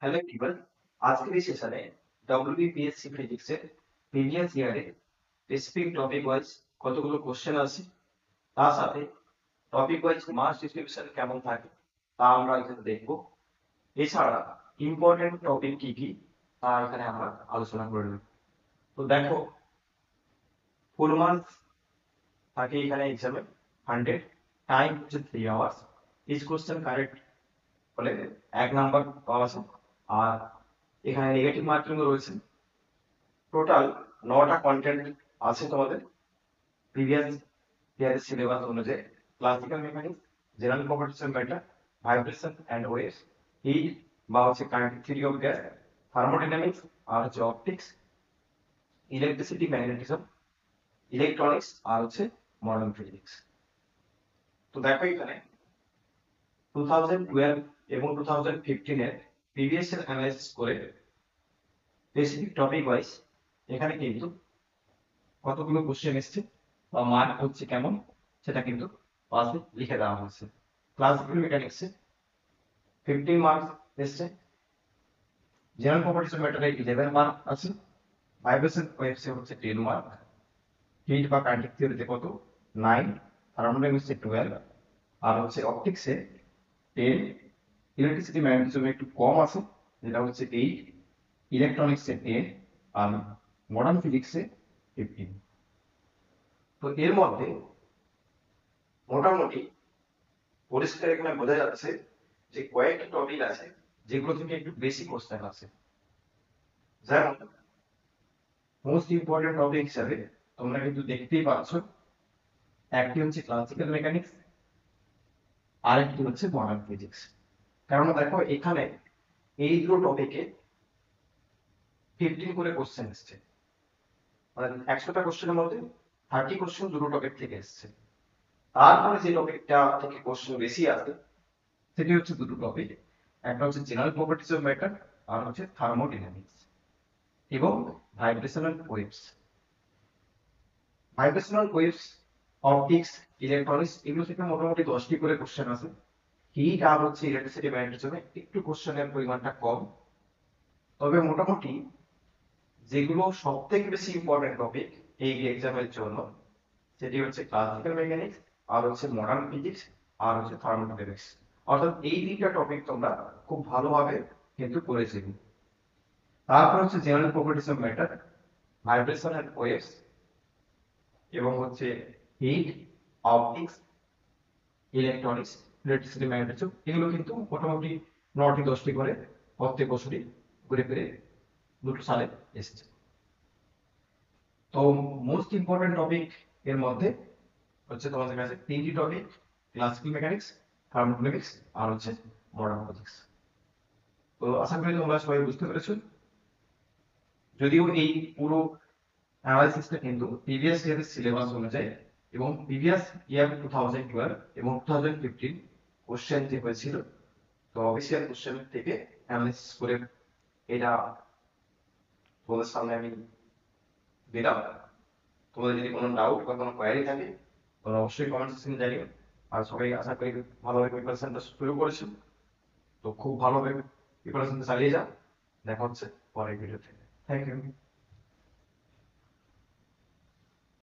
Hello everyone, আজকের এই সেশনে ডব্লিউবিপিএসসি ফিজিক্সের প্রিভিয়াস ইয়ারে স্পেসিফিক টপিক ওয়াইজ কতগুলো কোশ্চেন আছে, তার সাথে টপিক ওয়াইজ মার্কস ডিস্ট্রিবিউশন কেমন থাকে তা আমরা এখানে দেখব। এছাড়া ইম্পর্টেন্ট টপিক কি কি তা এখানে আমরা আলোচনা করে নেব। তো দেখো, ফুল মার্কস থাকে এখানে এক্সামে 100, টাইম হচ্ছে 3 আওয়ার্স। ইচ কোশ্চেন কারেক্ট হলে 1 নাম্বার পাওয়া যায়। আর এখানে নেগেটিভ মার্কিং রয়েছে। টোটাল 9টা কন্টেন্ট আছে তোমাদের প্রিভিয়াস ইয়ারের সিলেবাস অনুযায়ী। Classical mechanics, general properties of matter, vibration and waves, heat বা হচ্ছে kinetic theory of gas, thermodynamics আর হচ্ছে অপটিক্স, ইলেকট্রিসিটি ম্যাগনেটিজম, ইলেকট্রনিক্স আর হচ্ছে মডার্ন ফিজিক্স। তো দেখো এখানে 2012 এবং 2015 এর প্রিভিয়াস ইয়ার অ্যানালাইসিস করে স্পেসিফিক টপিক ওয়াইজ এখানে কিন্তু কতগুলো কোশ্চেন এসছে বা মার্ক হচ্ছে কেমন সেটা কিন্তু পাশে লিখে দেওয়া হয়েছে। ক্লাসিক্যাল মেকানিক্সে 15 মার্কস এসছে, জেনারেল প্রপার্টিজ অফ ম্যাটারে 11 মার্ক আছে, ভাইব্রেশন ওয়েভসে হচ্ছে 10 মার্ক, হিট বা কাইনেটিক থিওরিতে কত 9, থার্মোডাইনামিক্সে 12 আর হচ্ছে অপটিক্সে 10, ইলেকট্রিসিটি ম্যাগনেটিজমে একটু কম আছে যেটা হচ্ছে 8, ইলেকট্রনিক্সে 10 আর মডার্ন ফিজিক্সে 15। তো এর মধ্যে মোটামুটি পরিষ্কার এখানে বোঝা যাচ্ছে যে কয়েকটা টপিক আছে যেগুলো থেকে একটু বেশি কোশ্চেন আছে। যেমন মোস্ট ইম্পর্টেন্ট টপিক হিসাবে তোমরা কিন্তু দেখতেই পাচ্ছ, একটি হচ্ছে ক্লাসিক্যাল মেকানিক্স আর একটি হচ্ছে মডার্ন ফিজিক্স। কারণ দেখো এখানে এই দুটো টপিকে 15 করে কোশ্চেন এসছে, মানে 100টা কোশ্চেনের মধ্যে 30 কোশ্চেন দুটো টপিক থেকে এসছে। তারপরে যে টপিকটা থেকে কোশ্চেন বেশি আসে সেটি হচ্ছে দুটো টপিক, একটা হচ্ছে জেনারেল প্রপার্টিজ অফ ম্যাটার আর হচ্ছে থার্মোডাইনামিক্স এবং vibrational waves. Vibrational waves, optics, electronics এগুলো থেকে মোটামুটি 10টি করে কোশ্চেন আছে। হিট আর হচ্ছে ইলেকট্রিসিটি ম্যাগনেটিজমে একটু কোশ্চেনের পরিমাণটা কম, তবে মোটামুটি যেগুলো সব থেকে বেশি ইম্পর্টেন্ট টপিক এই এক্সামের জন্য সেটি হচ্ছে ক্লাসিক্যাল মেকানিক্স আর হচ্ছে মডার্ন ফিজিক্স আর হচ্ছে থার্মোডাইনামিক্স। অর্থাৎ এই তিনটা টপিক তোমরা খুব ভালোভাবে কিন্তু করেছি। তারপর হচ্ছে general properties of matter, vibration and waves এবং হচ্ছে heat, optics, electronics, electricity magnetism এগুলো কিন্তু মোটামুটি 9টি 10টি করে প্রত্যেক বছরই ঘুরে ফিরে দুটো সালে এসেছে। তো মোস্ট ইম্পর্টেন্ট টপিক এর মধ্যে হচ্ছে তোমাদের কাছে 3টি টপিক, ক্লাসিক্যাল মেকানিক্স, থার্মোডাইনামিক্স আর হচ্ছে মডার্ন ফিজিক্স। তো আশা করি তোমরা সবাই বুঝতে পেরেছো। যদিও এই পুরো অ্যানালাইসিসটা কিন্তু প্রিভিয়াস ইয়ারের সিলেবাস অনুযায়ী এবং প্রিভিয়াস ইয়ার 2012 এবং 2015 কোশ্চেন যে হয়েছিল, তো অফিসিয়াল কোশ্চেন থেকে অ্যানালাইসিস করে এটা তোমাদের সামনে আমি দিলাম। তোমাদের যদি কোনো ডাউট বা কোনো কোয়ারি থাকে তোমরা অবশ্যই কমেন্ট সেকশনে জানিও। আর সবাই আশা করি ভালোভাবে প্রিপারেশনটা শুরু করেছো, তো খুব ভালোভাবে প্রিপারেশনটা চালিয়ে যাও। দেখা হচ্ছে পরের ভিডিওতে। Thank you.